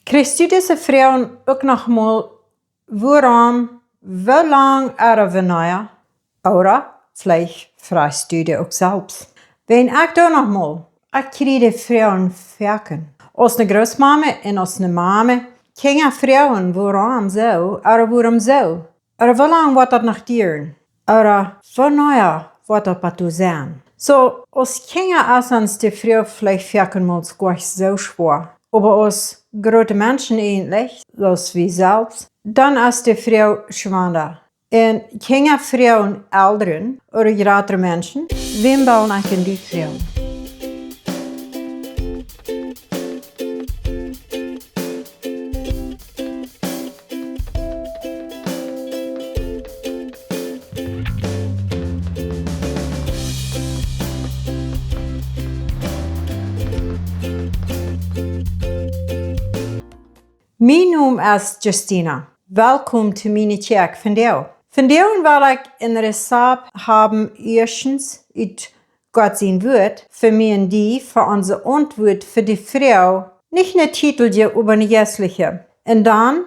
Kriegst du diese Frauen ook nog mal, waarom, wie lang er naja? Oder vielleicht fragst du dir auch selbst. Wenn ich da noch mal, ich kriege die Frauen verken. Als eine Großmama und als eine Mama, keine Frauen, waarom so, oder warum so? Oder wie lang wird das noch dauern? Oder wie naja wird das bei du sein? So, als Kinder ist uns die Frau vielleicht verken muss gleich so schwer. Aber als große Menschen eigentlich, als wir selbst, dann ist die Frau schwanger. Und keine Frauen, Eltern oder ältere Menschen, wem bauen ich in die Frauen? Mijn naam is Justina. Welkom zu meiner Kerk vandaag. Vandaag wil ik een recept hebben, eerstens uit Gott zijn woord, für mich und die, für unsere Antwort für die Frau, nicht ein Titelje über eine geistliche. Und dann,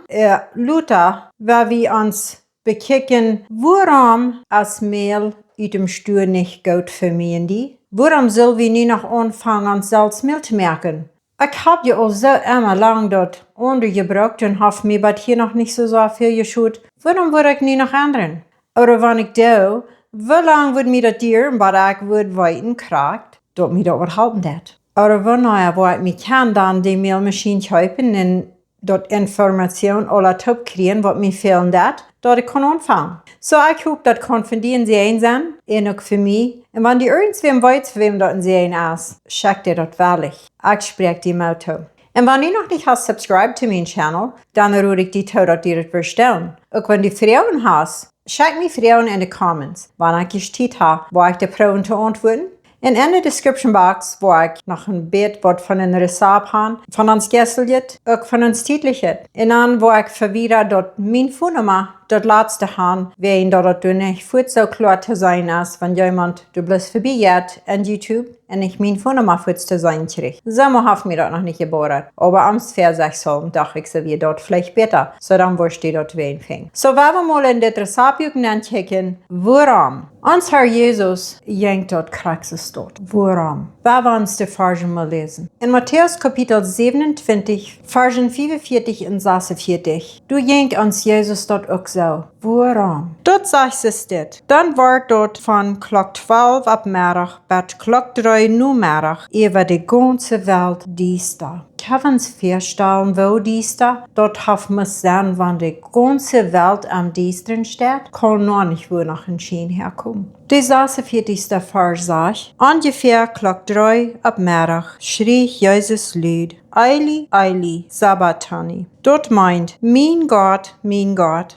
Luther, weil wir uns bekicken, warum ist Mehl uit dem Stuhl nicht gut für mich und die? Warum sollen wir nie noch anfangen, uns selbst Mehl zu merken? Ich hab ja auch so immer lang dort untergebracht und hab mir bei hier noch nicht so viel geschaut. Warum würde ich nie noch ändern? Oder wenn ich da, wie lange würde mir das dauern, weil ich würde weiten kriegt, dort mir das überhaupt nicht. Oder wenn wo ich mich kann, dann die Mehlmaschine kaufen und dort Informationen alle top kriegen, was mir fehlen dat, dort ich kann anfangen. So, ich hoffe, das kann von denen sehen sein, und auch für mich. Und wenn die irgendwem weiß, für wem das sehen ist, schickt ihr das wahrlich. Ich spreche die Motto. Und wenn ihr noch nicht hast subscribed zu meinem Channel, dann rufe ich die Tod, dass ihr das verstehen. Auch wenn du Frauen hast, schickt mir Frauen in die Comments, wenn ich gesteht habe, wo ich die Frauen zu antworten. Und in der Description Box, wo ich noch ein Bild von einem Rezept habe, von uns Gästeljet, auch von uns Titeljet. Und dann, wo ich verwirre, dort mein Phonennummer, dort letzte haben, wen dort nicht gut so klar zu sein ist, wenn jemand du bloß vorbeigeht an YouTube und ich mein Phonennummer gut zu sein kriegt. So haben wir dort noch nicht geboren. Aber am Versachsholm dachte ich, so wie dort vielleicht besser. So dann wirst du dort wen fängt. So, wenn wir mal in das Rezept anchecken, warum? Uns Herr Jesus jenkt dort Praxis dort. Warum? Wenn wir uns die Versen mal lesen. In Matthäus Kapitel 27, Versen 45 und 46, du jenkt uns Jesus dort auch so. Warum? Dort sagt es dit. Dann war dort von Klock 12 ab Mittag bis Klock 3 nu Mittag über die ganze Welt dies da. Kann uns vorstellen, wo dies da? Dort haben wir sein, wenn die ganze Welt am Dienstern steht, kann noch nicht wo nach ein Schien herkommen. Die 46. Vers sagt, ungefähr Klock 3 ab Mittag schrie Jesus Lied, Eili, Eili, Sabachthani. Dort meint, mein Gott,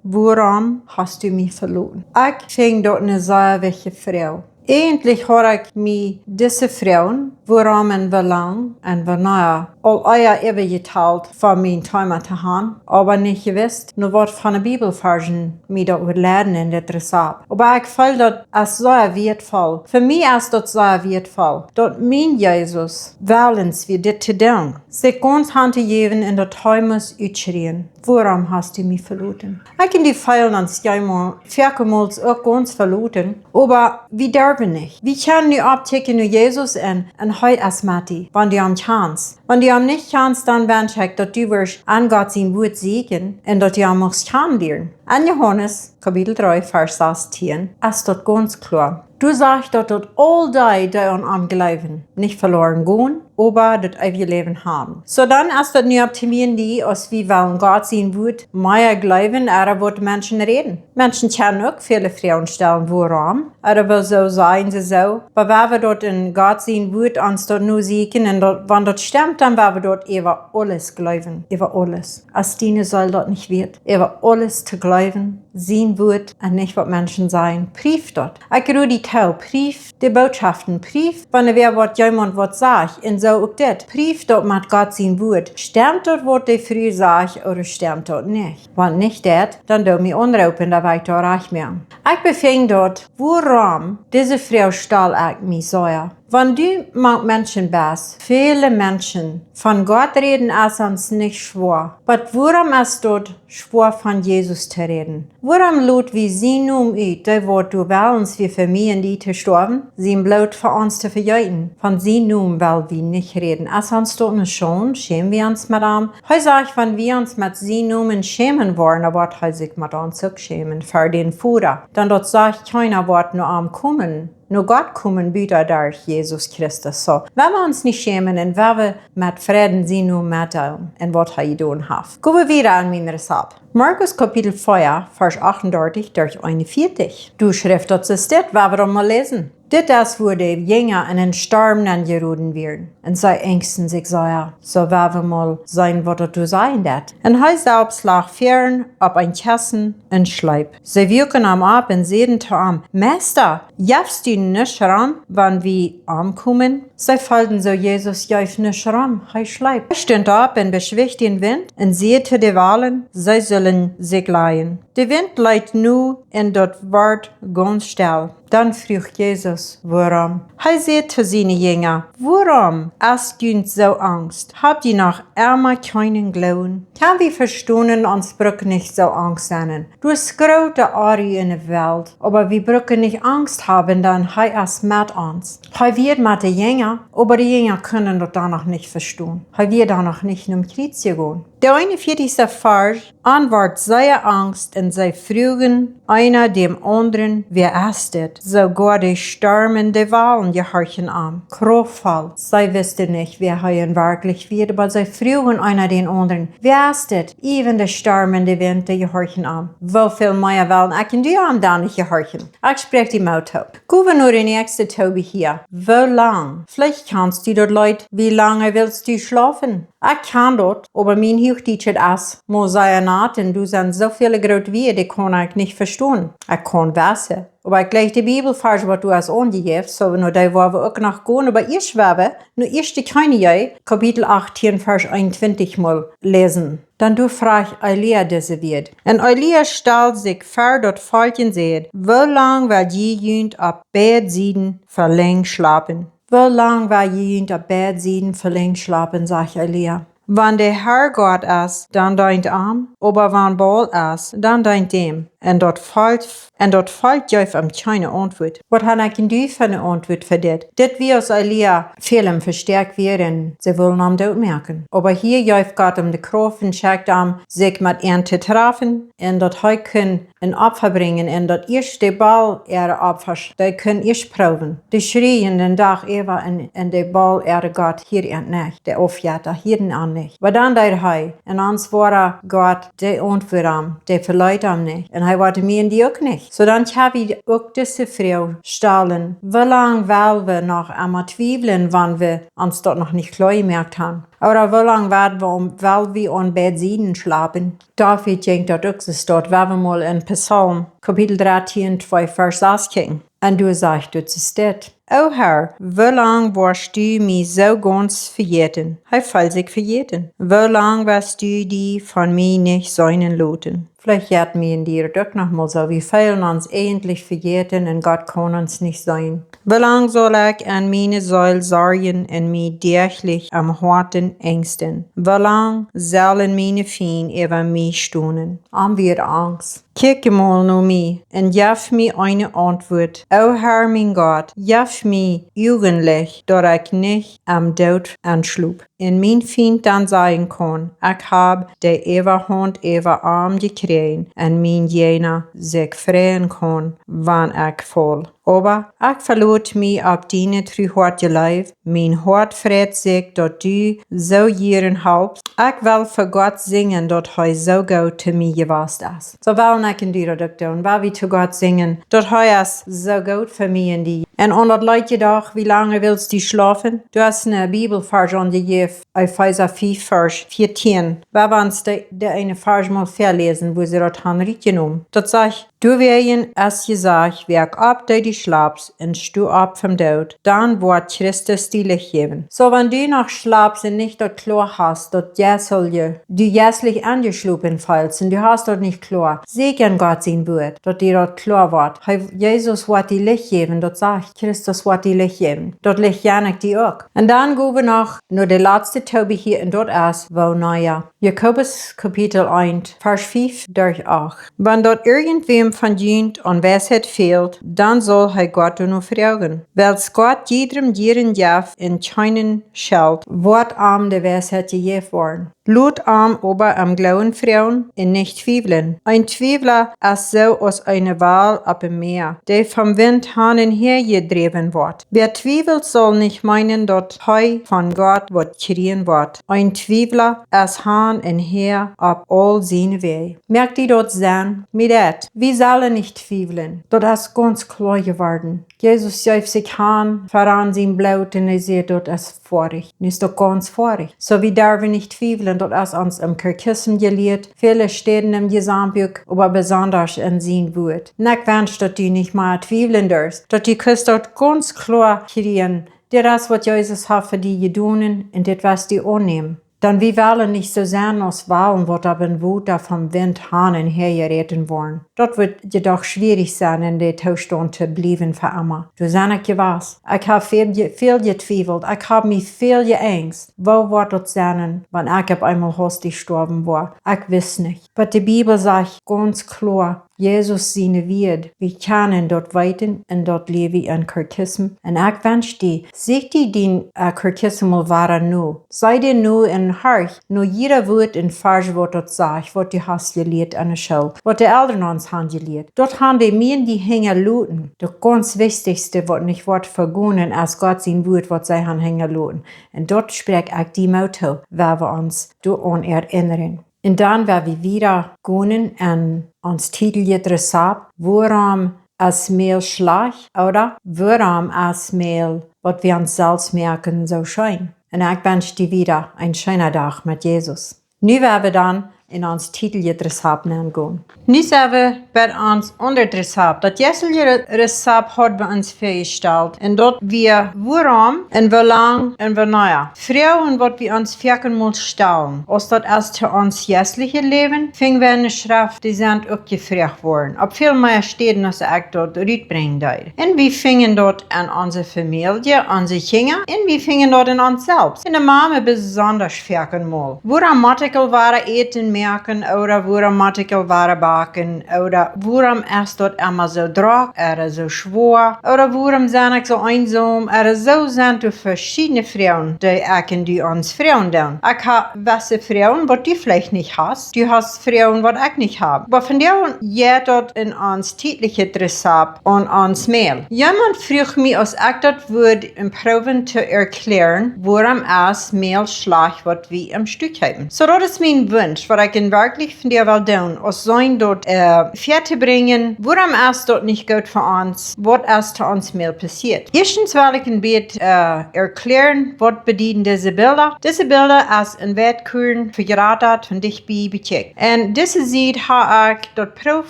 warum hast du mich verloren? Ich fing dort eine sehr wichtige Frau. Endlich habe ich mich diese Frauen, warum und wie lang und wie nahe, all euer Ewig geteilt von meinen Träumen zu haben, aber nicht gewusst, nur was von der Bibelversen mir da lernen in das Rezept. Aber ich fühle das als sehr wertvoll. Für mich ist das sehr wertvoll. Dort mein Jesus, willens wir das zu tun. Sich ganz handgeben in der Träumes utschrien. Warum hast du mich verloren? Ich kann die Feilen ans Jahr vielmals auch ganz verloren, aber wir dürfen nicht. Wir können nicht abchecken nur Jesus und heute als Matti, wenn die am Chance. Wenn die am nicht Chance, dann wünsche ich, dass du wirst an Gott sein Wort siegen und dass du am auch kennenlernen. An Johannes, Kapitel 3, Vers 16, ist dort ganz klar. Du sagst, dass dort all die am Glauben nicht verloren gehen, aber das ewige Leben haben. So dann ist das nicht optimieren die, als wir wollen Gott sein Wort, mehr glauben, oder wird Menschen reden. Menschen können auch viele Fragen stellen, warum, oder will so sein sie so. Aber wenn wir dort in Gott sein Wort uns dort nur siegen, und dort, wenn das stimmt, dann werden wir dort über alles glauben, über alles. Als Diener soll dort nicht wird, über alles zu glauben, sein Wort und nicht was Menschen sagen. Brief dort. Ich ruhe die Tau, Brief die Botschaften, Brief, wenn wer was jemand was sagt, und so auch das. Brief dort mit Gott sein Wort. Stimmt dort, was die früh sagt, oder stimmt dort nicht? Wenn nicht das, dann do mir anrufen, da weiß ich da reich mehr. Ich befing dort, warum diese Frau stahl ich mich so. Wenn du mit Menschen bist, viele Menschen von Gott reden als uns nicht schwor. Aber warum ist dort schwor von Jesus zu reden? Warum lut wie sie nun ut, die Wort du willst, wie für mich und die zu sterben? Sie blut für uns zu verjeiten. Von sie nun will wir nicht reden. Als uns dort nicht schon, schämen wir uns mit ihm. Heute sag ich, wenn wir uns mit sie nun schämen wollen, aber heute sich mit uns auch schämen, für den Führer. Dann dort sagt keiner Wort nur am kommen. Nur Gott kommen wieder durch Jesus Christus. So, wenn wir uns nicht schämen, und wenn wir mit Frieden sind und mit und was er tun hat. Gehen wir wieder an mein Rezept. Markus Kapitel 4, Vers 38 durch 41. Du Schrift, das ist das, was wir mal lesen. Das wo die Jünger in den Sturm angerufen werden. Und sie ängsten sich sehr. So werden wir mal sein, was du sein dat. Und er selbst lag fern auf ein Kissen und schleip. Sie wirken am ab und sehen zu ihm, Meister, jafst du nicht ran, wenn wir ankommen? Sie fallen so, Jesus jaft nicht ran, er schleip. Er stand ab und beschwicht den Wind und sieht zu die Walen, sie sollen sich leihen. Der Wind leiht nu und dort ward ganz still. Dann fragt Jesus, warum? Er sagt zu seinen Jüngern, warum hast du so Angst? Habt ihr noch immer keinen Glauben? Kann wir verstehen, uns brauchen nicht so Angst haben. Du hast große Ari in der Welt, aber wir brauchen nicht Angst haben, dann er ist mit uns. Er wird mit den Jüngern, aber die Jünger können das danach nicht verstehen. Er wird danach nicht in den Krieg gehen. Der 41. Vers antwortet seine Angst und sie fragen einer dem anderen, wer ist das? Sogar die stürmende Wahlen gehorchen an. Kraftvoll. Sie wussten nicht, wer er wirklich wird, aber sie fragen einer den anderen, wer ist das? Even der stürmende Wind, die gehorchen an. Wie viel mehr Wellen können die am da nicht gehorchen? Ich spreche die Mauto. Gucken wir nur den nächsten Tobi hier. Wie lang? Vielleicht kannst du dort Leute, wie lange willst du schlafen? Ich kann dort, aber mein Hochdeutsch ist, muss ich nicht, und du sind so viele große wie, die kann ich nicht verstehen. Ich kann wissen. Aber ich gleich die Bibelvers, was du hast angegeben, so nur da wollen wir auch noch gehen, aber ich schwebe, nur erste keine Jahr, Kapitel 18, Vers 21 mal lesen. Dann du fragst Elia diese wird. Und Elia stellt sich vor, dort Volken seht, wie lang wird jemand ab Bett sieden, verlängert schlafen? Wie lang wird jemand ab Bett sieden, verlängert schlafen, sagt Elia. Wenn der Herr Gott ist, dann deint am, aber wenn Baal ist, dann deint dem. Und dort folgt Jeff am keine Antwort. Was hat ich für eine Antwort für das? Das wie aus Elia vielen verstärkt werden, sie wollen am dort merken. Aber hier Jeff Gott die Kraft und schickt am, sich mit ihnen zu treffen, und dort können ein Opfer bringen, und dort erst der Baal ihre Opfer, die können erst proben. Die schrien den Tag Eva und der Baal ihre Gott hier nicht, der Aufjäter hier an nicht. Aber dann der Hei, und uns war Gott, der Antwort am, der verleiht am nicht. Und er wollte mir und die auch nicht. So dann habe ich auch diese Frau stellen. Wie lange wollen wir noch einmal zweifeln, wenn wir uns dort noch nicht klar gemerkt haben? Oder wie lange weil wir an Bett sieden schlafen? David denkt dort auch, es dort, wenn wir mal in Psalm, Kapitel 13, 2, Vers 6 gucken. Und du sagst, das ist das. O Herr, wie lang wirst du mich so ganz verjäten? Er fällt sich verjäten. Wie lang wirst du die von mir nicht seinen loten? Vielleicht hätten wir in dir doch noch mal so, wir fehlen uns eigentlich verjäten und Gott kann uns nicht sein. Wie lang soll ich an meine Säule sorgen und mich täglich am Horten ängsten? Wie lang sollen meine Feinde über mich stunden? Haben wir Angst? Kijk mal nur mich und gib mir eine Antwort. O Herr, mein Gott, gib mir jugendlich, dass ich nicht am Tod anschlug. Und mein Feind dann sagen kann, ich habe die Überhand über Arm gekriegt und mein Jener sich freuen kann, wann ich fall. Aber ich verlot mich auf deine trüharte Leib. Mein Hort freut sich, dass du so ihren Haupt. Ich will für Gott singen, dass er so gut zu mir gewesen ist. So wollen ich in die Reduktion, weil wir zu Gott singen, dass er ist so gut für mich und die. Und unter Leute doch, wie lange willst du schlafen? Du hast eine Bibelvers angegeben, Epheser 5, Vers 14. Wir wollen uns die eine Vers mal verlesen, wo sie dort haben genommen. Dort sagt, Du werden es gesagt, werk ab, da die schlafst, und stu ab vom Tod, dann wird Christus die Licht geben. So, wenn du noch schlafst und nicht dort klar hast, dort du jässlich angeschlupen fällst und du hast dort nicht klar, segen Gott sein Wort, dort dir dort klar wird. Jesus wird die Licht geben, dort sagt Christus wird die Licht geben. Dort liegt Janik die auch. Und dann gehen wir noch nur der letzte Tobi hier und dort ist, wo naja. Jakobus Kapitel 1, Vers 5 durch 8. Wenn dort irgendwem von dient und Weisheit fehlt, dann soll Gott nur fragen. Weil's Gott jedem Dieren darf in keinen Schuld, wird der Weisheit gegeben worden. Blut aber am Glauben frauen und nicht zweifeln. Ein Zweifler ist so aus einer Wahl ab dem Meer, der vom Wind hin und her gedreven wird. Wer zweifelt, soll nicht meinen, dass von Gott wird kriegen wird. Ein Zweifler ist hin und her ab all seine Wege. Merkt ihr dort sein? Mit das. Wir sollen nicht zweifeln. Das ist ganz klar geworden. Jesus schiebt sich an, voran sein Blut und sieht, dort ist vorig. Und ist doch ganz vorig. So wie dürfen nicht zweifeln, dort ist uns im Kirchkissen gelehrt, viele Städten im Gesamtbuch, aber besonders in sein Wort. Nicht wünscht, dass du nicht mal zweifeln darfst, dass du kannst dort ganz klar kriegen, das, was Jesus hat für die getan und das, was die annehmen. Dann wir wollen nicht so sein aus Wahlen, wird aber ein Wut vom Wind hin und her geredet worden. Dort wird jedoch schwierig sein, in der Zustand zu bleiben für immer. Du sagst ja was. Ich habe viel gezweifelt. Ich habe mich viel geängst. Wo wird das sein, wenn ich einmal hastig gestorben war? Ich weiß nicht. Aber die Bibel sagt ganz klar, Jesus seine Wert. Wir können dort weiten und dort leben in Kirchkissen. Und ich wünsche dir, sieh dir den Kirchkissen mal wahr nu. Sei dir nu in Hart. Nur jeder Wort in Vers, was dort sagt, was du hast gelehrt an der Schule, was die Eltern uns haben gelehrt. Dort haben die mir die Hänger luten. Das ganz Wichtigste, was nicht wird vergonnen, als Gott sein Wort, was sie haben Hänger luten. Und dort spricht ich die Motto, weil wir uns daran erinnern. Und dann werden wir wieder gehen und uns Titel jetzt ab, worum es mehr schlecht oder worum es mehr, was wir uns selbst merken, so schein. Und ich wünsche dir wieder einen schönen Tag mit Jesus. Nu werden wir dann in ons Titel jetzt gehen. Nu zijn we bij ons onderrecept. Dat jetzige recept hat bei uns festgestellt. Und dort wir warum und wie lang und wie naja. Frauen, wat wir uns verken muss stellen. Als dat erst zu uns jetzige Leben, fingen wir eine Schrift, die sind auch gefragt worden. Ob viel mehr Städten, als ich dort uitbrengen darf. Und wir fingen dort an unsere Familie, unsere Kinder, und wir fingen dort an uns selbst. Und die Mama besonders verken muss. Woran Matikel waren eten merken, oder woran Matikel waren baken, oder woran ist dort immer so drog, oder so schwor, oder woran sind ich so einsam, oder so sind du verschiedene Frauen, die uns Frauen tun. Ich habe gewisse Frauen, die du vielleicht nicht hast. Du hast Frauen, die ich nicht habe. Aber von der geht dort in uns tägliche Rezept und uns Mail. Jemand fragt mich, als ich dort würde probieren zu erklären, woran es Mail schlecht wird, wie im Stück haben. So, das ist mein Wunsch, was ich wirklich von dir will tun, als sollen dort fertig bringen, woran es dort nicht gut für uns, was es zu uns Mail passiert. Erstens will ich ein bisschen erklären, was bedienen diese Bilder. Diese Bilder ist in Wertkuren vergratet von dich beschickt. Und diese sieht, habe ich dort Proof.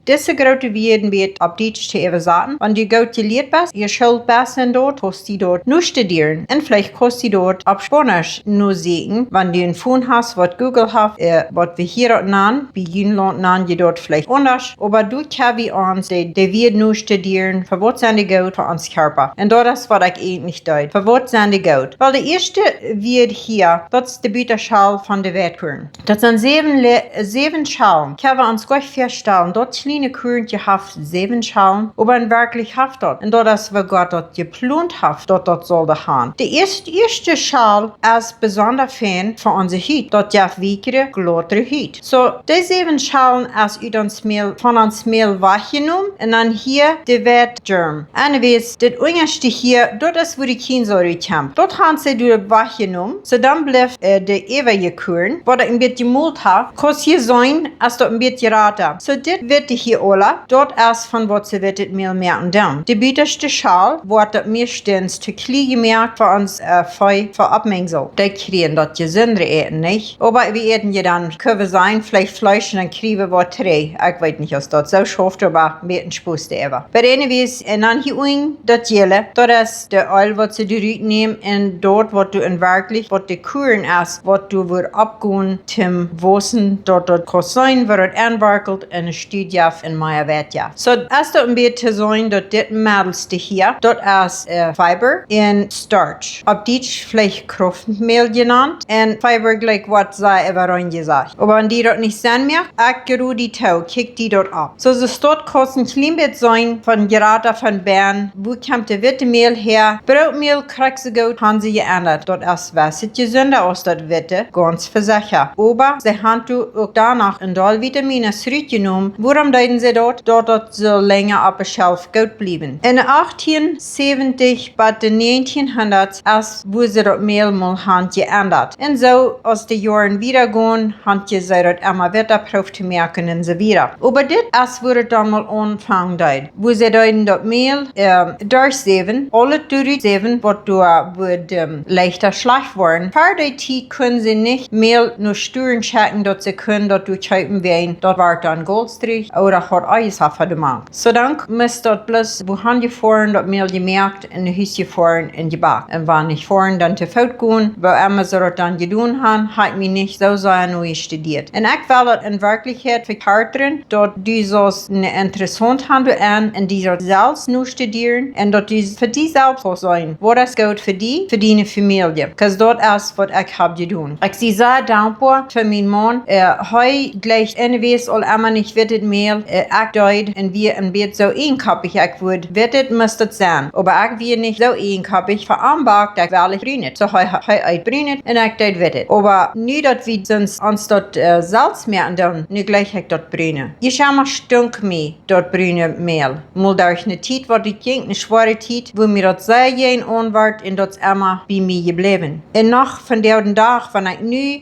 Diese große Werden wird auf Deutsch zu übersetzen. Wenn du gut gelehrt bist, ihr schuld bist dort, kannst du dort nur studieren. Und vielleicht kannst du dort auf Spanisch nur sehen, wenn du ein Phone hast, was Google hat, was wir hier dort nennen, bei Jünland nennen die dort vielleicht anders. Aber du kannst wie uns, die wird nur studieren, für was sind die gut für uns Körper. Und das ist, was ich eigentlich deut. Für was sind die gut? Weil die erste wird hier, das ist die Büterschale von der Wertkuren. Das sind sieben Schalen. Können wir uns gleich feststellen, dort kleine Kuren, die haben 7 Schalen, aber in wirklich hat dort. Und das ist, was Gott dort geplant hat, dort soll der haben. Die erste Schale ist besonders fein für unsere Haut. Dort darf weichere, glattere Haut. So, die 7 Schalen ist von uns Mehl weggenommen und dann hier die Wertgerm. Anyways, das unterste hier, dort ist, wo die Kinsäure kommt. Dort haben sie die weggenommen. So, dann bleibt die ewige Kuren, wo der ein bisschen gemult hat, kann hier sein, als dort ein bisschen geraten. So, das wird die hier alle. Dort ist von was sie wird das Mehl merken dann. Die bitterste Schale wird das meistens zu klein gemerkt für uns für Abmengsel. Die kriegen das gesündere Eten nicht. Aber wir eten ja dann, können wir sein, sein, vielleicht Fleisch und dann kriegen wir drei. Ich weiß nicht, was das so schafft, aber mit dem Spaß ever. Aber anyways, und dann hier unten, das Jelle, das ist der Öl, was sie dir nehmen, und dort, was du in wirklich, was die Kuren ist, was du wird abgehen, zum Wosen, dort kann sein, wird anwerkelt, und eine Studie in meiner Welt, ja. So, erst ein bisschen zu sein, dass das Mädelste hier, das ist Fiber und Starch. Ab Deutsch vielleicht Kraftmehl genannt, und Fiber gleich, was sei über rein gesagt. Aber wenn die dort nicht sehen mehr, ich gehe die Tau, kick die dort ab. So, es dort kosten Kleinbett sein, von gerade von Bern, wo kommt der Wittemehl her? Brotmehl kriegst du gut, haben sie geändert. Dort ist was gesünder aus der Witte, ganz versichert. Aber sie haben auch danach in all Vitamine zurückgenommen. Warum deuten sie dort? Dort soll länger auf der Shelf gut bleiben. In 1870 bis den 1900 ist, wo sie dort Mehl mal haben geändert. Und so, aus den Jahren wiedergehen, haben sie dort immer wieder Prof zu merken und so weiter. Aber das wurde dann mal anfangen dort. Wo sie dort Mehl durchsehen, alle durchsehen, was du wird leichter schlecht werden. Für die Zeit können sie nicht Mehl nur Stüren checken, dass sie können, dass du checken werden, dort war dann Goldstrich oder hat Eis auf der Mann. So dann müsst dort bloß, wo haben die fahren, dort Mehl gemerkt, in der Hüse fahren in die Back. Und wenn ich fahren, dann zu Feld gehen, weil immer so dort dann getan haben, hat mich nicht so sehr neu studiert. Und ich will dort in Wirklichkeit für Karten, dort die so eine interessante Handel an, und die dort selbst nur studieren, und dort die für die selbst sein, wo das gut für deine Familie. Because dort ist, was ich habe getan. Ich bin sehr dankbar für meinen Mann. Heu gleich NWs all immer nicht wettet Mehl, ich deut, und wir ein Bett so einkappig, ich würde wettet müsstet sein. Aber ich wir nicht so einkappig, veranbagt, ich will ich brünet. So heu brünet, und ich deut wettet. Aber nie dort wie sonst uns dort Salz mehr und dann, nicht gleich ich dort brüne. Ich schau mal stunk mir dort brüne Mehl. Mal durch eine Zeit, wo die ging, eine schwere Zeit, wo mir dort sehr gehen anwart, und dort immer bei mir geblieben. Und noch von dem Tag, wenn ich nu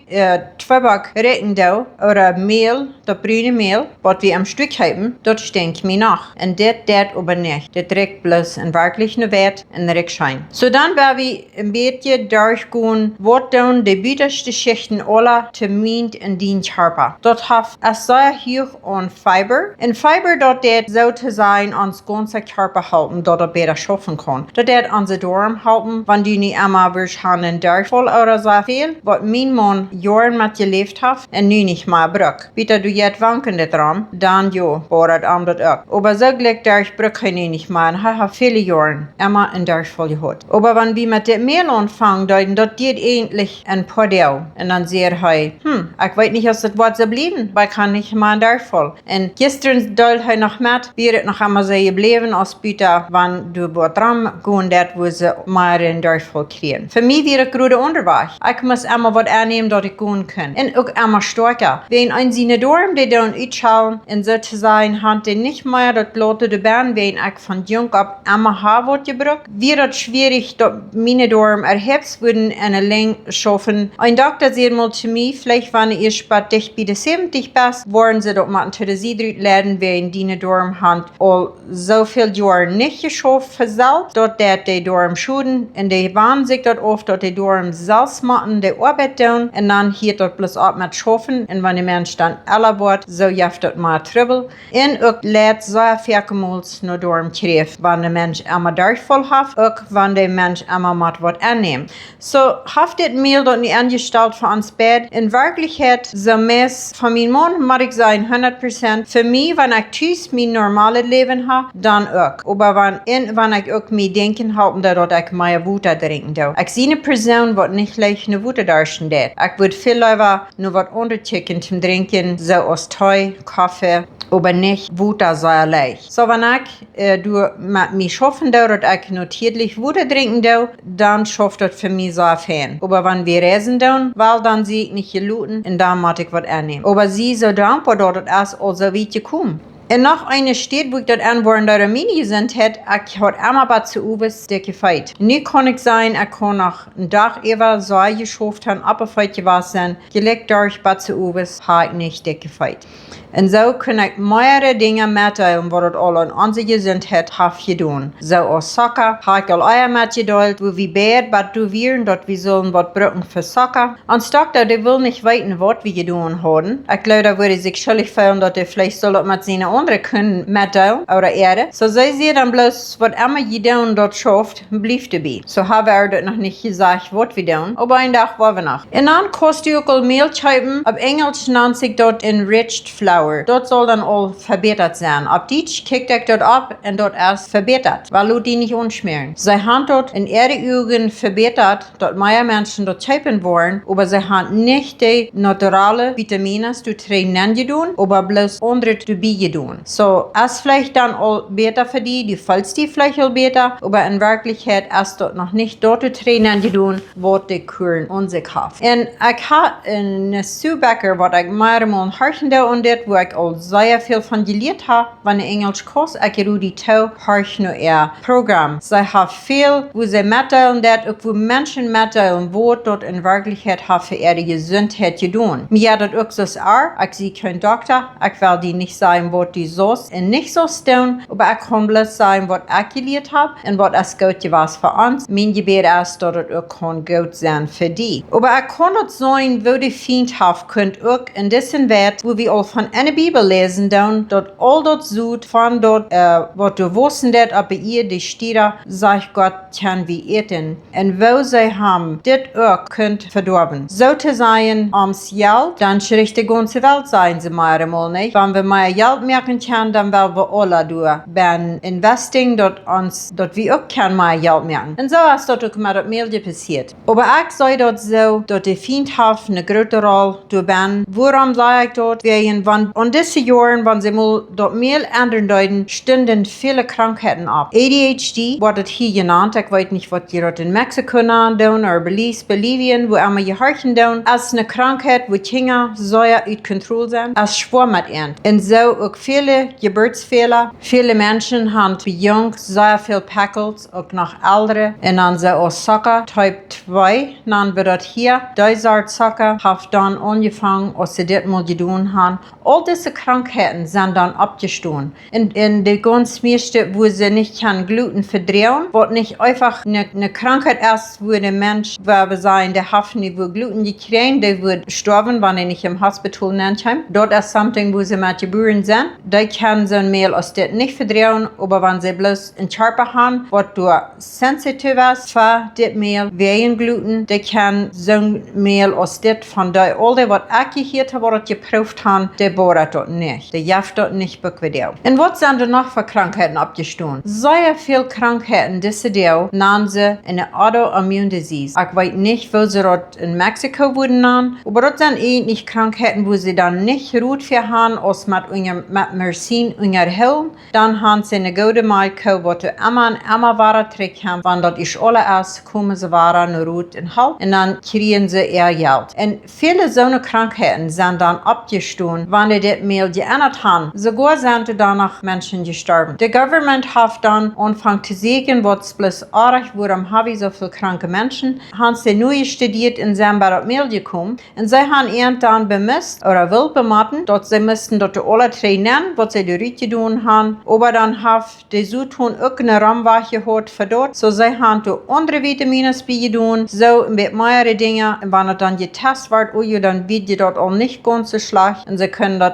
Zwieback retten da, oder Mehl, das brüne Mehl, was wir am Stück haben, dort stinkt mir nach. Und das aber nicht. Das trägt bloß in wirklichen Wert in Rückschein. So dann werden wir ein bisschen durchgehen, was dann die bitterste Schichten aller termint in den Körper. Dort hat es sehr hoch an Fiber. Und Fiber dort so zu sein, ans ganze Körper halten, dort er besser schaffen kann. Dort unsere Darm halten, wenn du nicht einmal wirst einen Durchfall oder so viel, was mein Mann Jahren mit gelebt hat, und nu nicht mehr brück. Bitte du jetzt wankende dran, dann ja, bohret am dort auch. Aber so gleich durch brück ich nicht mehr, und ich habe viele Jahre immer einen Durchfall gehabt. Aber wenn wir mit dem Mehl anfangen, dann dort geht endlich ein paar Dau. Und dann sehe ich, ich weiß nicht, was das Wort so blieben, weil ich kann nicht mal einen Durchfall. Und gestern doll ich noch mit, wird noch einmal so geblieben, als bitte, wenn du dran gehen, wo sie mal einen Durchfall kriegen. Für mich wäre es gerade unterwegs. Ich muss immer was annehmen, dass ich gehen kann. Und auch immer stärker. Wenn ein seine Dorm, die dann uitschauen, und so zu sein, hat die nicht mehr das Blote der Bern, wenn ich von jung ab immer Haarwort gebraucht, wäre es schwierig, dass meine Dorm erhebt würden eine Länge schaffen. Ein Doktor sagt mal zu mir, vielleicht wenn ihr spät dich bei der 70 bist, wollen sie doch mal zu der Siedrüt lernen, wenn die Dorm hat all so viel Jahre nicht geschafft für selbst, dort der die Dorm schuden, und die waren sich dort oft, dass die Dorm selbst machen, die Arbeit tun, und dann hier dort bloß ab mit schaffen, und wenn die Mensch dann alle wird, so jaft dort mal Trouble. Und auch lädt so vielmals nur Dorm kriegt, wenn der Mensch immer Durchfall hat, auch wenn der Mensch immer mit was annehmen. So, haft das Mehl dort nicht angestellt für uns Bett. In Wirklichkeit, so meist von meinem Mann, mag ich sagen, 100%. Für mich, wenn ich tschüss mein normales Leben habe, dann auch. Aber wenn ich auch mir denken habe, dass ich mehr Wasser trinken darf. Ich sehe eine Person, die nicht leicht eine Wasser darstellt. Ich würde viel lieber nur was unterschicken zum Trinken, so aus Tee, Kaffee, aber nicht Wasser sehr leicht. So, wenn ich mit mir schaffen darf, dass ich notierlich Wasser trinken darf, dann schafft das für mich sehr fein. Aber wenn wir reisen tun, weil dann sehe ich nicht geluten, und dann muss ich was annehmen. Aber sie so dankbar, dass das alles so weit gekommen. En noch eine steht, wo ich dort anwohnen, da meine Gesundheit, ich hat einmal bei zu Ubes der gefeit. Nie kann ich sein, ich kann noch ein Tag über so geschafft haben, aber feit gewesen, gelegt durch bei zu Ubes, habe ich nicht der gefeit. Und so kann ich mehrere Dinge mitteilen, was das alle in unserer Gesundheit hat getan. So als Soccer habe ich all euer mitgeteilt, wo wir beten, was du wirst, dass wir sollen was brauchen für Soccer. Und Stockter, der will nicht wissen, was wir getan haben. Ich glaube, da würde sich schuldig fühlen, dass er vielleicht soll das mit seinen anderen können mitteilen oder Erde. So sie dann bloß, was immer getan dort schafft, blieb dabei. So habe er dort noch nicht gesagt, was wir tun, aber ein Tag war wir noch. Und dann kostet ihr auch Mehlscheiben, auf Englisch nennt sich dort enriched flour. Dort soll dann all verbessert sein. Ab Deutsch kickt ich dort ab und dort erst verbessert, weil du die nicht unschmieren. Sie haben dort in ihre Augen verbessert, dort mehr Menschen dort schreiben wollen, aber sie haben nicht die naturale Vitamine, die trainieren getan, aber bloß andere dabei getan. So, es vielleicht dann all besser für die falls die vielleicht all besser, aber in Wirklichkeit ist dort noch nicht dort trainieren getan, was die Kuren und sich haben. Und ich habe eine Subecker, was ich mehrmals harchende und das, wo ich auch sehr viel von gelehrt habe, wenn ich Englisch kurs, ich rudi tau, harch nur ihr Programm. Sie haben viel, wo sie mitteilen, auch wo Menschen mitteilen, wo dort in Wirklichkeit haben für ihre Gesundheit getan. Mir hat das auch so ich sehe kein Doktor, ich will die nicht sagen, was die so und nicht so tun, aber ich kann bloß sagen, was ich gelehrt habe und was es gut war für uns. Mein Gebet ist, dass es auch gut sein für die. Aber ich kann das sagen, wo die Feindhaft könnt auch in diesem Wert, wo wir all von einer Bibel lesen, dann, dort all dort sucht, von dort, was du wussten, dat, aber ihr, die Stiere, sagt Gott, kann wie eten. Und wo sie haben, dit auch könnt verdorben. So zu sein, ums Geld, dann schricht die ganze Welt sein, sie mal nicht. Wenn wir mehr Geld merken können, dann werden wir alle durch. Wenn Investing, dort wir auch können mehr Geld merken. Und so ist dort auch mit Mehl passiert. Aber ich sage dort so, dort die Feindhaft eine große Rolle, du ben, worum sage ich dort, wann und diese Jahren, wenn sie mal dort mehr ändern deuten, stünden viele Krankheiten ab. ADHD wurde hier genannt, ich weiß nicht, was die dort in Mexiko tun, oder Belize, Bolivien, wo immer die Harchen tun, als eine Krankheit, wo Kinder sehr out Kontrolle sind, als schwor mit ihnen. Und so auch viele Geburtsfehler, viele Menschen haben zu jung sehr viel Packels, auch noch ältere, und dann so auch Zucker, Type 2, dann wird das hier, diese Zucker, hat dann angefangen, als sie das mal getan haben. All diese Krankheiten sind dann abgestoßen. In der ganz meiste, wo sie nicht kann Gluten verdrehen, wird nicht einfach eine Krankheit ist, wo der Mensch, wo wir sagen, der hat nicht wo Gluten gekriegt, der wird sterben, wenn er nicht im Hospital nennt. Dort ist something, wo sie mit geboren sind. Die können so ein Mehl aus dem nicht verdrehen, aber wenn sie bloß in Körper haben, was du sensitiv ist für das Mehl, wegen Gluten, die können so ein Mehl aus dem von der all was ich gehört habe, was geprüft haben, der bohrt dort nicht. Der jaft dort nicht bequem. Und was sind da noch für Krankheiten abgestoßen? Sehr viele Krankheiten, diese Deal, nennen sie eine Autoimmune Disease. Ich weiß nicht, wo sie dort in Mexiko wurden nennen, aber dort sind eigentlich Krankheiten, wo sie dann nicht ruht für haben, als mit Medizin und Hilfe. Dann haben sie eine gute Malko, wo du immer Ware trägt haben, wenn dort ist alle ist, kommen sie Ware, nur ruht in Halt, und dann kriegen sie ihr Geld. Und viele so eine Krankheiten sind dann abgestoßen, wenn die das Mehl geändert haben. Sogar sind danach Menschen gestorben. Der Government hat dann angefangen zu sagen, was bloß arg, warum habe ich so viele kranke Menschen, haben sie neu studiert und sind bei das Mehl gekommen. Und sie haben ihn dann bemisst, oder will bematten, dass sie müssten dort alle trainieren, was sie die getan haben. Aber dann hat die Südhund auch eine Rahmenwache gehabt für dort. So sie haben die andere Vitamine getan, so mit mehrere Dinge. Und wenn es dann getestet wird, dann wird die dort auch nicht ganz so schlecht. Und sie können das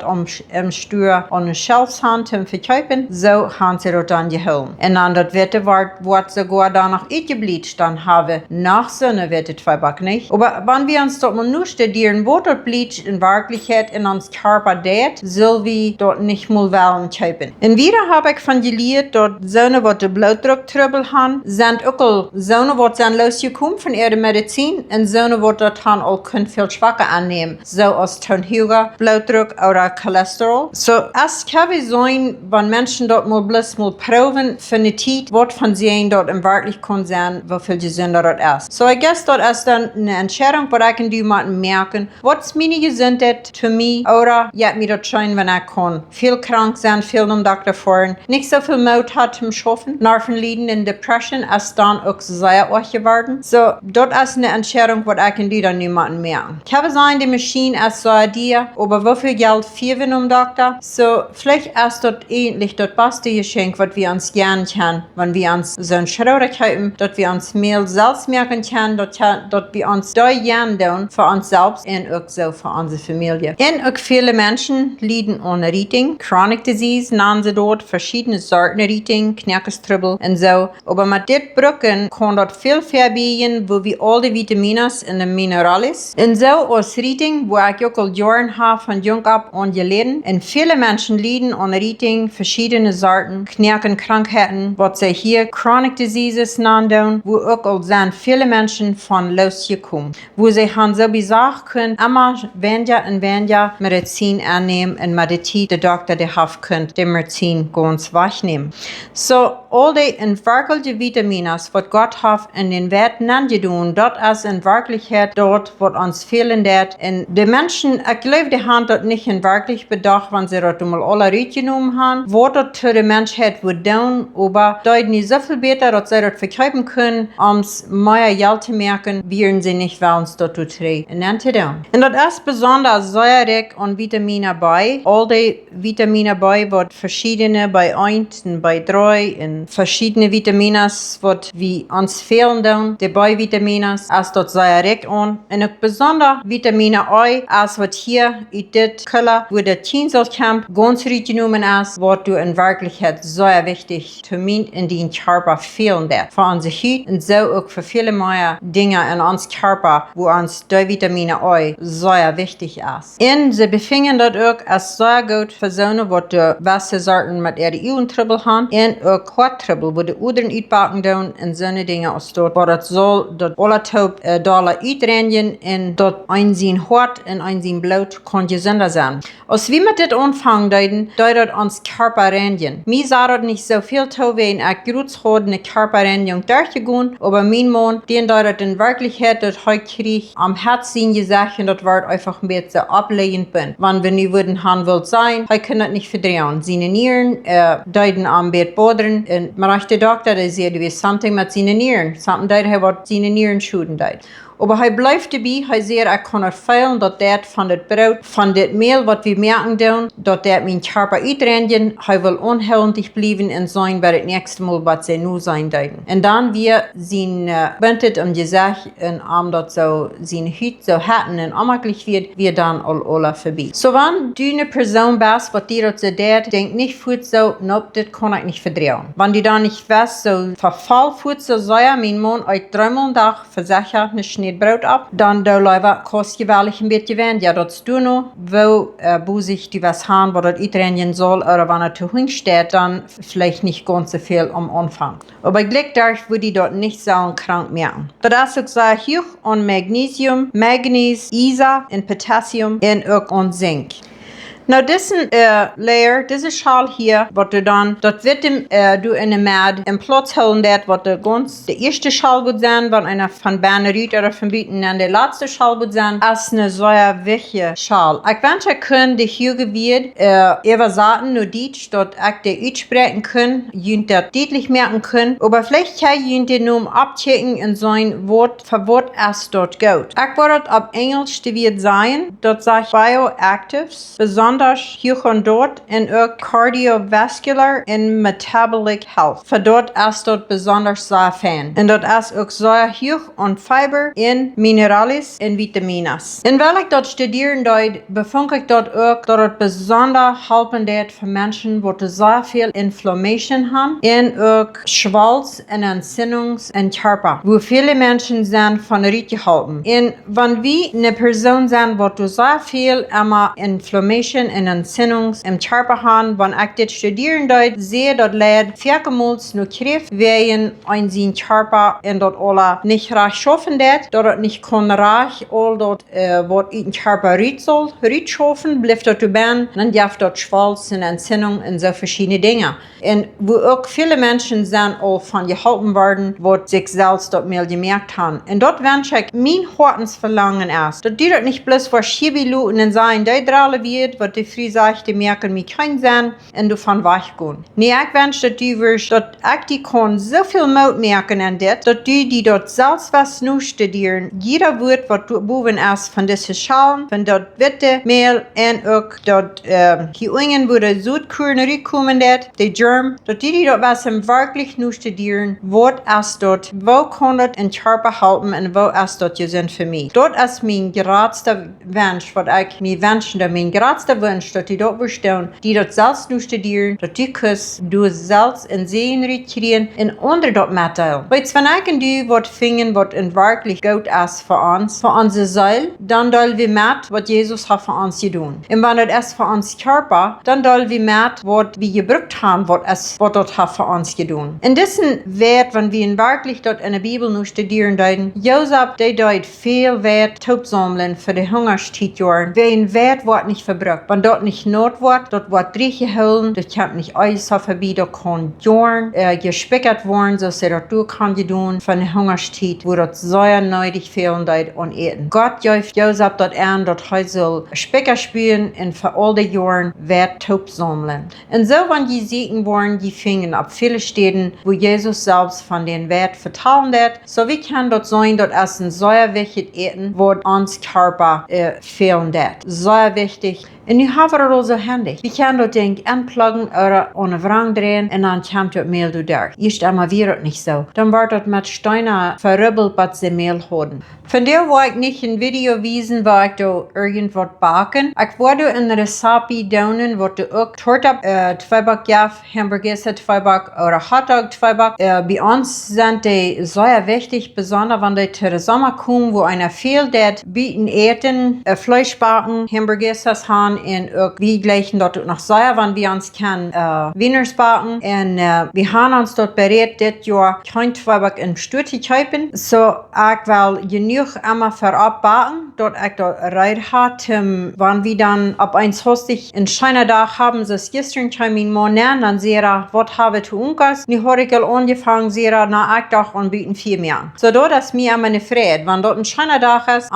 im Steuer an den Shelf haben, zum Verkaufen. So haben sie dort dann geholt. Und dann das Wetter wird sogar danach eingebleicht. Dann haben nach Sonne wird es Feiback nicht. Aber wenn wir uns dort mal nur studieren, wo dort bleicht in Wirklichkeit in uns Körper det, soll wir dort nicht mal wählen kaufen. Und wieder habe ich von gelehrt, dort Sonne, die Blutdrucktrübel haben, sind auch Sonne, die sind losgekommen von ihrer Medizin und Sonne, die dort haben auch können viel schwacher annehmen. So als Tonhuger, Blutdruck oder Cholesterol. So, es kann wie sein, wenn Menschen dort mal bloß mal proben, für eine Zeit, was von sehen dort im wirklich kann sein, wie viel gesünder dort ist. So, ich guess dort ist dann eine Entscheidung, wo ich kann merken, was meine Gesundheit für mich, oder ja, mir dort scheinen, wenn ich kann viel viel krank sind, viel Doktor fahren, nicht so viel Mut hat zum Schaffen, Nerven leiden in Depression, als dann auch sehr euch geworden. So, dort ist eine Entscheidung, was ich in dir niemanden mehr. Ich habe gesagt, die Maschine ist so dir, aber wofür Geld für wir Doktor? So, vielleicht ist dort eigentlich das beste Geschenk, was wir uns gern können, wenn wir uns so ein Schwierigkeiten, dass wir uns mehr selbst merken können, dass wir uns da gern tun, für uns selbst und auch so für unsere Familie. Und auch viele Menschen leiden an Eating, Chronic Disease, nennen sie dort, verschiedene Sorten Eating, Knackestrübbel und so. Aber mit dit Brücken kann dort viel verbieten, wo wir all die Vitamines und die Minerales. Und so aus Eating, wo ich auch all Jahren habe von jung ab angelesen. Und viele Menschen leiden an Eating, verschiedene Sorten, Knackenkrankheiten, was sie hier Chronic Diseases nennen, wo auch all sind viele Menschen von losgekommen. Wo sie han so gesagt können, immer weniger und weniger Medizin annehmen und mit der Zeit der Doktor, der helfen könnt, die Medizin ganz wegnehmen. So, all die entwickelte Vitamines, was Gott hat in den Welt nangedoen, dort ist in Wirklichkeit dort, was uns fehlen wird. Und die Menschen, ich glaube, die haben dort nicht in wirklich bedacht, wenn sie dort mal alle rausgenommen haben, wo dort für die Menschheit wird tun, aber dort nicht so viel besser, dass sie dort verkaufen können, ums mehr Geld zu merken, werden sie nicht, weil uns dort drehen. Und das ist besonders säureich und Vitamine bei. All die Vitamine bei, was verschiedene bei 1 und bei 3 und verschiedene Vitamine, was wir uns fehlen tun. Die B-Vitamine ist dort säureich und auch besonders Vitamine A, als was hier in dit Keller, wo der Tienselkamp ganz genommen ist, was du in Wirklichkeit sehr wichtig zu mir in den Körper fehlen wird. Für unsere Haut und so auch für viele mehr Dinge in uns Körper, wo uns die Vitamine A sehr wichtig ist. Und sie befinden dort auch als sehr gut für so eine, wo die Wassersorten mit ihrer Urentribbel haben und auch Hauttribbel, wo die Udern uitbacken tun und so eine Dinge aus dort, wo das soll dort alle Taub Dollar uitrennen und dort einsehen Haut und einsehen Blut kann gesünder sein. Als wir mit das anfangen, dort uns Körper rennen. Mir sah dort nicht so viel Taub, wenn ich gut eine Körperreinigung durchgegangen, aber mein Mann, den dort in Wirklichkeit dort heute krieg, am Herzen gesagt, und dort wird einfach ein bisschen ablehnend bin. Wenn wir nicht würden haben wollt sein, ich kann das nicht verdrehen. Seine Nieren, deuten am Bett bodern, und man rechte Doktor, der sagt, du bist something mit seinen Nieren. Something deut, wird seine Nieren schuden deut. Aber er bleibt dabei, er sagt, er kann erfüllen, dass das von dem Brot, von dem Mehl, was wir merken, dass das mein Körper uitrennen, er will unheimlich bleiben und sein bei dem nächsten Mal, was sie nur sein werden. Und dann wir sind bindet und gesagt, und dass so seine Haut so hatten und amaglich wird, wir dann alle vorbei. So wenn du eine Person bist, was dir so das, denk nicht gut so, nope, das kann ich nicht verdrehen. Wenn du da nicht weißt, so verfall gut so sei, mein Mann, euch dreimal am Tag versichert, eine Schnee Brot ab, dann da leider kostet gewaltig ein bisschen Wind. Ja, das du noch, wo sich die was haben, wo das uitrennen soll, oder wenn er zu hin steht, dann vielleicht nicht ganz so viel am Anfang. Aber Glück dadurch würde ich dort nicht so krank merken. Das ist auch sehr hoch an Magnesium, Manganese, Isa und Potassium und auch an Zink. Nou, diesen Layer, diese Schal hier, wat du dann, dat wird du in der Mad im Platz holen, wat der ganz, der erste Schal wird sein, wenn einer von Berner Rüt oder von Bieten an der letzte Schal wird sein, als eine sehr wichtige Schal. Ich wünsche, ich kann die hier wird, sagen, nur Deutsch, dort ich die aussprechen können, jünt das deutlich merken können, aber vielleicht kann jünt die nur abchecken in sein Wort, für Wort es dort geht. Ich werde auf Englisch die wird sein, dort sage ich Bioactives, besonders hier und dort in Cardiovascular and Metabolic Health. Für dort ist dort besonders sehr fan. Und dort ist auch sehr hoch an Fiber, in Minerales und Vitamines. Und weil ich dort studieren dort, befand ich dort auch, dass es besonders helfen wird für Menschen, die sehr viel Inflammation haben und auch Schwalz und Entzündungs- und Körper, wo viele Menschen sind von Riet gehalten. Und wenn wir eine Person sind, die sehr viel immer Inflammation und Entzündungs- im Körper haben, wenn ich das studieren dort, sehe, dass Leute vielmals nur Kräfte wegen in seinem Körper und dort alle nicht reich schaffen wird, dort nicht kann reich all dort, was in den Körper riecht soll, riecht schaffen, bleibt dort üben, dann darf dort Schwalz und Entzündung und so verschiedene Dinge. Und wo auch viele Menschen sind auch von gehalten worden, was sich selbst dort mehr gemerkt haben. Und dort wünsche ich, mein Hortensverlangen ist, dass die dort nicht bloß vor Schiebelu und dann sagen, die dralle wird, was die früh sagst, die merken mich kein sein und du von weggehen. Nee, ich wünsche, dass du wirst, dass ich die kann so viel Mut merken an das, dass du die dort selbst was nu studieren. Jeder Wort, was du boven ist von diesen Schalen, von dort Witte, Mehl und auch dort, hier unten, wo der Südkurne rückkommen, die Germ, dass die dort was im wirklich nu studieren, was ist dort, wo kann das in Körper halten und wo ist dort gesund für mich. Dort ist mein geradster Wunsch, was ich mir wünsche, mein geradster Wunsch, dass die dort bestehen, die dort selbst nu studieren, dass du selbst in Sehen kriegen und andere dort mitteilen. Weil wenn ich und du was finden, was in wirklich gut ist für unsere Seele, dann dollen wir mit, was Jesus hat für uns getan. Und wenn das ist für uns Körper, dann dollen wir mit, was wir gebraucht haben, was dort hat für uns getan. In diesem Wert, wenn wir wirklich dort in der Bibel nu studieren, Josef, der dort viel Wert sammeln für die Hungerstiegjahren. Wer ein Wert wird nicht verbraucht. Wenn dort nicht Not wird, dort wird durchgeholt, das kann nicht äußern vorbei, dort kann Jahren gespickert worden, so dass dort du kann tun von der Hungerstieg, wo dort sehr nötig fehlen dort und eten. Gott jäuft Josef dort an, dort er soll Spicker spielen und für all die Jahren Wert sammeln. Und so, wenn die Siegen waren, die fingen ab viele Städten, wo Jesus selbst von den Wert verteilen hat, so wie kann dort sein, dort ist ein sehr wichtig Eten, wo uns Körper fehlen hat. Sehr wichtig. Und nu haben wir das so handig. Wir können das Ding anpluggen oder ohne Wrang drehen und dann kommt das Mehl durch. Erst einmal wird das nicht so. Dann wird das mit Steinen verrübbelt, was sie Mehl haben. Von der wollte ich nicht ein Video wiesen, wo ich da irgendwas backen. Ich wollte in Rezept daunen, wo du auch Torte, Zweiback gab, Hamburgers Zweiback oder Hotdog Zweiback. Bei uns sind die sehr wichtig, besonders wenn die zu Sommer kommen, wo einer viel das bieten, eten, Fleisch backen, Hamburgers haben und auch wir gleichen dort noch sehr, wenn wir uns kann Wieners backen. Und wir haben uns dort bereit, das Jahr kein Zweiback in Stütte zu kaufen. So, ich will genug einmal vorab backen, dort ich dort rein hat, wenn wir dann ab eins hostig in Scheinerdach haben, sie es gestern schon mein Mann nennen, dann sehe ich, was habe ich ungas. Ni habe ich angefangen, sehe ich, na, ich doch anbieten viel mehr. So, dort ist mir meine Freude, wenn dort ein Scheinerdach ist,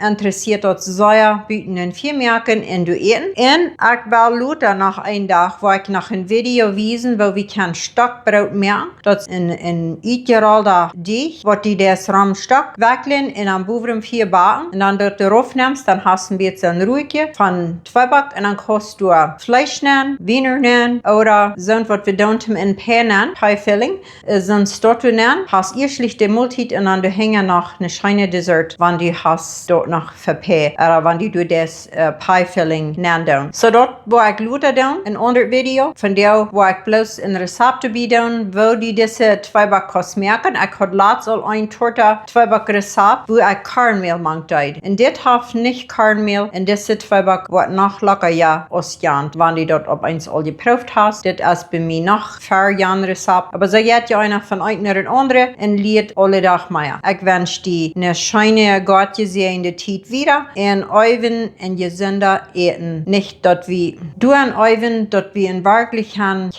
interessiert dort sehr, bieten in viel mehr in du eten. Und ich will Luther nach einem Tag, wo ich nach ein Video wiesen, wo wir kein Stockbrot mehr, dort in Igeralda dich, wo die das Rahmstock weggeln, in am Buvrum 4 backen, und dann dort drauf nimmst, dann hast du ein bisschen ruhige von Zweiback, und dann kannst du Fleisch nehmen, Wiener nehmen, oder so, was wir dort in Pie nennen, Pie Filling, sonst dort nennen, hast ihr schlicht den Multit, und dann du hängen noch eine scheine Dessert, wenn du hast dort noch für Pie, oder wenn du das Pie Filling nennen. So dort, wo ich Luther down, ein anderes Video, von der, wo ich bloß ein Rezept down, wo die diese Zweiback kannst merken, ich hatte laatst all ein Torte Zweiback Rezept, wo ich Kornmehl mangt. Und das hat nicht Kornmehl, und diese Zweiback wird noch locker ja ausgehend, wenn die dort ob eins all geprüft hast. Das ist bei mir noch 4 Jahren Rezept. Aber so geht ja einer von euch nach dem anderen und liet alle Tag mehr. Ich wünsche die eine scheine Gott gesehene Zeit wieder, und Euwen und gesünder eten. Nicht, dass wir du an Euwen, dass wir in wirklich kann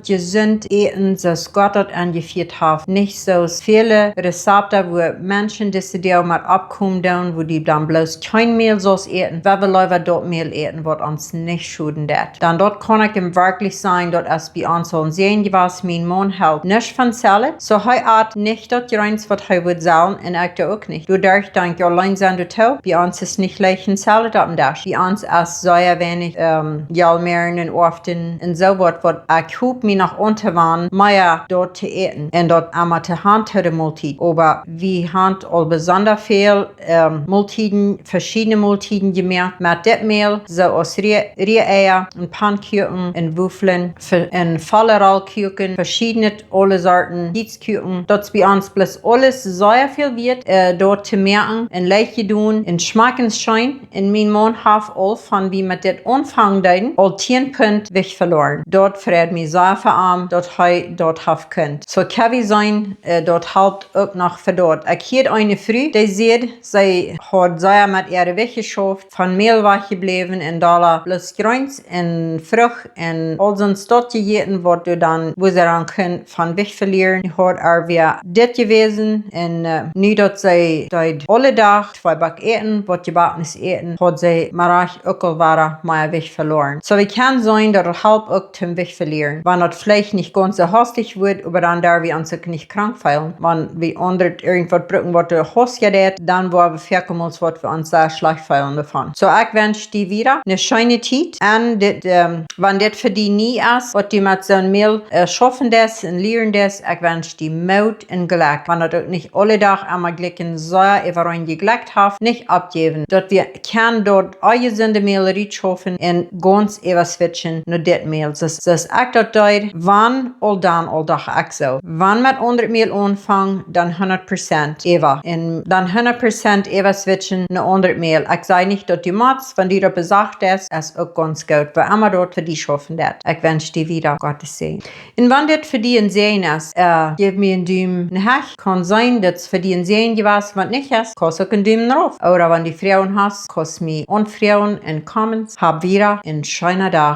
gesund eten, so Gott dort angeführt hat. Nicht so viele Rezepte, wo Menschen diese Dinge mal abkommen, wo die dann bloß kein Mehl so eten, weil wir Leute dort Mehl eten, was uns nicht schuden dat. Dann dort kann ich ihm wirklich sagen, dass es bei uns sollen sehen, was mein Mann hält nicht von Zelle. So er hat nicht das reins, was er wird sagen, und ich da auch nicht. Du darfst denk, allein sein, du tau. Bei uns ist nicht leicht ein Zelle da am Dash. Bei uns ist sehr wenig, ja, mehr und oft in so was, ich hub mir nach unten waren, mehr dort zu eten. Und dort einmal zur Hand hatte Multit. Aber wir haben all besonders viel, Multiden, verschiedene Multiden gemerkt, mit dem Mehl, so aus Riereier, und Pannkuchen, und Wuffeln, und Falleralkuchen, verschiedene alle Sorten Kiezkuchen. Dort bei uns bloß alles sehr viel wird, dort zu merken, und leicht tun, in Schmackensschein, in mein Mann hat all von wie mit det Anfang dein, all 10 Punkt weg verloren. Dort freut mich sehr verarmt, dort hat könnt. So kann wie sein, dort halt auch noch für dort. Ich hielt eine Früh, die sieht, sie hat sehr mit ihrer weggeschafft, von Mehl weggeblieben, und da bloß Grünz und Frucht und all sonst dort gegeten, wo du dann, wo sie dann können, von weg verlieren. Hat wir das gewesen, und nie dort sie dort alle Tag Zweiback eten, was gebackenes eten, hat sie marach auch war mein Weg verloren. So, wir kann sein, dass das halb auch den Weg verlieren. Wenn das vielleicht nicht ganz so hastig wird, aber dann da wir uns nicht krank fühlen. Wenn wir andere irgendwas brücken, was der Host ja hat, dann wollen wir verkommels, was wir uns sehr schlecht fühlen davon. So, ich wünsche dir wieder eine schöne Zeit. Und wenn das für die nie ist, was die mit so einem Mehl schaffen das und lernen das, ich wünsche dir Mut und Glück. Wenn das nicht alle Tag einmal glicken so, über ein geglückt hat, nicht abgeben. Dass wir kann dort eure Sünde Mehl ritschaffen und ganz switchen nur das Mehl. Das ist echt das Deut, wann all dann all Tag auch so. Wann mit 100 Mehl anfangen, dann 100% Eva. Und dann 100% Eva switchen nur 100 Mehl. Ich sage nicht, dass die Mats, wenn die da besagt ist auch ganz gut. Weil immer dort für die schaffen das. Ich wünsche dir wieder Gottes Segen. Und wenn das für die ein Segen ist, gib mir einen Daumen nach. Kann sein, dass es für die ein Segen gewesen, was nicht ist, kostet auch einen Daumen drauf. Oder wenn die Frauen hast, kostet mir und Frauen in Comments. Hab wieder einen schönen Tag.